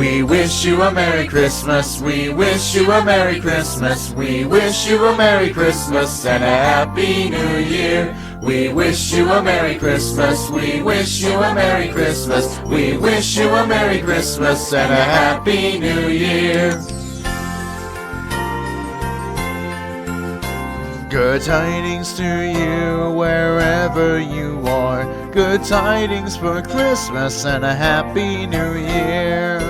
We wish you a Merry Christmas. We wish you a Merry Christmas. We wish you a Merry Christmas and a Happy New Year. We wish you a Merry Christmas. We wish you a Merry Christmas. We wish you a Merry Christmas and a Happy New Year. Good tidings to you wherever you are. Good tidings for Christmas and a Happy New Year.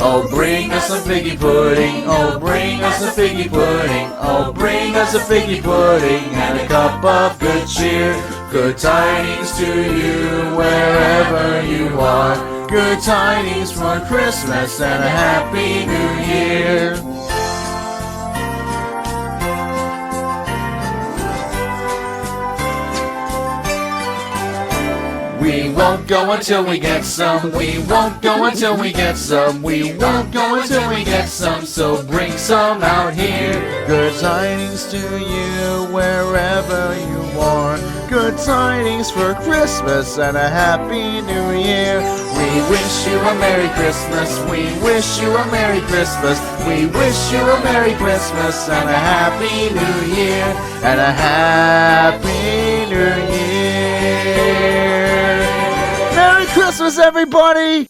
Oh, bring us a figgy pudding. Oh, bring us a figgy pudding. Oh, bring us a figgy pudding and a cup of good cheer. Good tidings to you wherever you are. Good tidings for Christmas and a Happy New Year. We won't go until we get some. We won't go until we get some. We won't go until we get some. So bring some out here. Good tidings to you wherever you are. Good tidings for Christmas and a Happy New Year. We wish you a Merry Christmas. We wish you a Merry Christmas. We wish you a Merry Christmas and a Happy New Year. And a Happy New Year. Merry Christmas, everybody!